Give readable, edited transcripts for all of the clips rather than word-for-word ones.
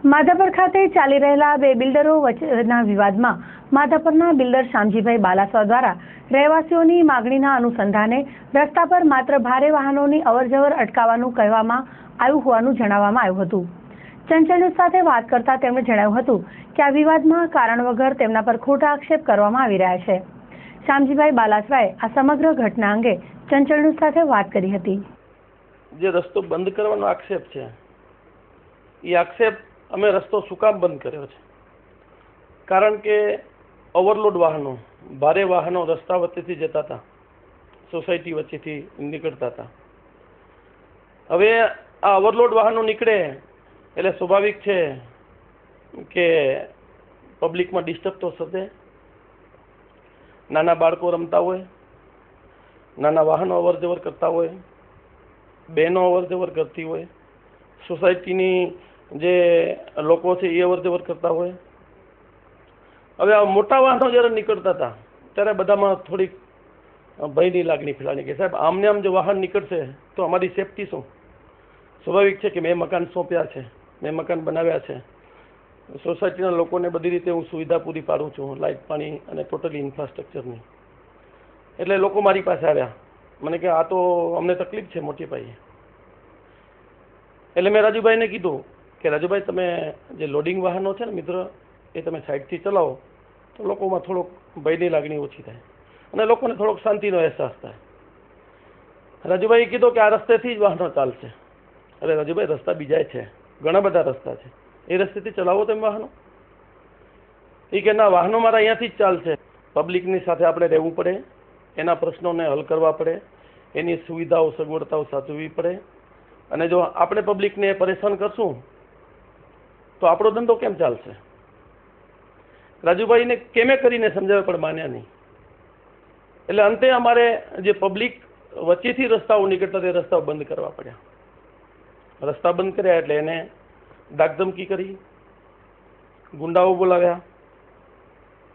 માધાપર ખાતે ચાલી રહેલા બે બિલ્ડરો વચ્ચેના વિવાદમાં માધાપરના બિલ્ડર શામજીભાઈ બાલાસવા દ્વારા રહેવાસીઓની માગણીના અનુસંધાને રસ્તા પર માત્ર ભારે વાહનોની અવરજવર અટકાવવાનું કહેવામાં આવ્યું હોવાનું જણાવવામાં આવ્યું હતું। ચંચળ ન્યૂઝ સાથે વાત કરતા તેમણે જણાવ્યું હતું કે આ વિવાદમાં કારણ વગર તેમના પર ખોટા આક્ષેપ કરવામાં આવી રહ્યા છે। શામજીભાઈ બાલાસવાએ આ સમગ્ર ઘટના અંગે ચંચળ ન્યૂઝ સાથે વાત કરી હતી। જે રસ્તો બંધ કરવાનો આક્ષેપ છે એ આક્ષેપ અમે રસ્તો શું કામ બંધ કર્યો છે? કારણ કે ઓવરલોડ વાહનો, ભારે વાહનો રસ્તા વચ્ચેથી જતા હતા, સોસાયટી વચ્ચેથી નીકળતા હતા। હવે આ ઓવરલોડ વાહનો નીકળે એટલે સ્વાભાવિક છે કે પબ્લિકમાં ડિસ્ટર્બ તો થશે। નાના બાળકો રમતા હોય, નાના વાહનો અવરજવર કરતા હોય, બહેનો અવરજવર કરતી હોય, સોસાયટીની જે લોકો છે એ અવરજવર કરતા હોય। હવે આ મોટા વાહનો જ્યારે નીકળતા હતા ત્યારે બધામાં થોડીક ભયની લાગણી ફેલાણી કે સાહેબ આમને આમ જો વાહન નીકળશે તો અમારી સેફટી શું? સ્વાભાવિક છે કે મેં મકાન સોંપ્યા છે, મેં મકાન બનાવ્યા છે, સોસાયટીના લોકોને બધી રીતે હું સુવિધા પૂરી પાડું છું, લાઇટ, પાણી અને ટોટલી ઇન્ફ્રાસ્ટ્રક્ચરની। એટલે લોકો મારી પાસે આવ્યા, મને કે આ તો અમને તકલીફ છે મોટી પાયે। એટલે મેં રાજુભાઈને કીધું કે રાજુભાઈ તમે જે લોડિંગ વાહનો છે ને મિત્ર, એ તમે સાઈડથી ચલાવો તો લોકોમાં થોડોક ભયની લાગણી ઓછી થાય અને લોકોને થોડોક શાંતિનો અહેસાસ થાય। રાજુભાઈએ કીધું કે આ રસ્તેથી જ વાહનો ચાલશે। અરે રાજુભાઈ રસ્તા બીજા છે, ઘણા બધા રસ્તા છે, એ રસ્તેથી ચલાવો તમે વાહનો? એ કે ના, વાહનો મારા અહીંયાથી જ ચાલશે। પબ્લિકની સાથે આપણે રહેવું પડે, એના પ્રશ્નોને હલ કરવા પડે, એની સુવિધાઓ સગવડતાઓ સાચવવી પડે, અને જો આપણે પબ્લિકને પરેશાન કરશું તો આપણો ધંધો કેમ ચાલશે? રાજુભાઈને કેમે કરીને સમજાવે પણ માન્યા નહીં। એટલે અંતે અમારે જે પબ્લિક વચ્ચેથી રસ્તાઓ નીકળતા તે રસ્તાઓ બંધ કરવા પડ્યા। રસ્તા બંધ કર્યા એટલે એને ડાકધમકી કરી, ગુંડાઓ બોલાવ્યા,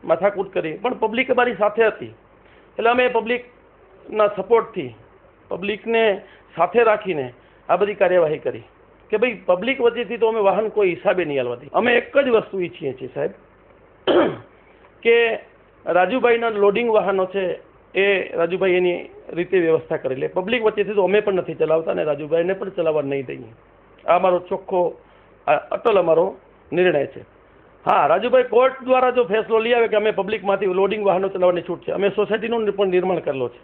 માથાકૂટ કરી, પણ પબ્લિક અમારી સાથે હતી એટલે અમે પબ્લિકના સપોર્ટથી, પબ્લિકને સાથે રાખીને આ બધી કાર્યવાહી કરી કે ભાઈ પબ્લિક વચ્ચેથી તો અમે વાહન કોઈ હિસાબે નહીં હાલવા દઈએ। અમે એક જ વસ્તુ ઈચ્છીએ છીએ સાહેબ કે રાજુભાઈના લોડિંગ વાહનો છે એ રાજુભાઈ એની રીતે વ્યવસ્થા કરી લે। પબ્લિક વચ્ચેથી તો અમે પણ નથી ચલાવતા અને રાજુભાઈને પણ ચલાવવા નહીં દઈએ। આ અમારો ચોખ્ખો અટલ અમારો નિર્ણય છે। હા, રાજુભાઈ કોર્ટ દ્વારા જો ફેસલો લઈ આવે કે અમે પબ્લિકમાંથી લોડિંગ વાહનો ચલાવવાની છૂટ છે, અમે સોસાયટીનું પણ નિર્માણ કરેલો છે।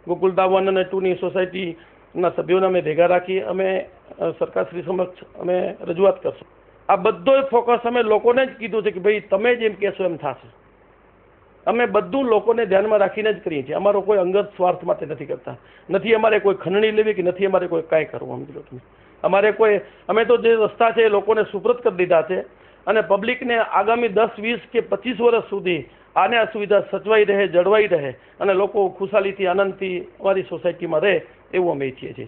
ગોકુલધામ 1 અને 2ની સોસાયટીના સભ્યોને અમે ભેગા રાખી અમે સરકારશ્રી સમક્ષ અમે રજૂઆત કરશું। આ બધો ફોકસ અમે લોકોને જ કીધું છે કે ભાઈ તમે જેમ કહેશો એમ થશે। અમે બધું લોકોને ધ્યાનમાં રાખીને જ કરીએ છીએ। અમારો કોઈ અંગત સ્વાર્થ માટે નથી કરતા, નથી અમારે કોઈ ખંડણી લેવી કે નથી અમારે કોઈ કાંઈ કરવું। સમજો તમે, અમારે કોઈ, અમે તો જે રસ્તા છે એ લોકોને સુપ્રત કરી દીધા છે અને પબ્લિકને આગામી 10, 20 કે 25 વર્ષ સુધી આને આ સુવિધા સચવાઈ રહે, જળવાઈ રહે અને લોકો ખુશાલીથી, આનંદથી અમારી સોસાયટીમાં રહે એવું અમે ઈચ્છીએ છીએ।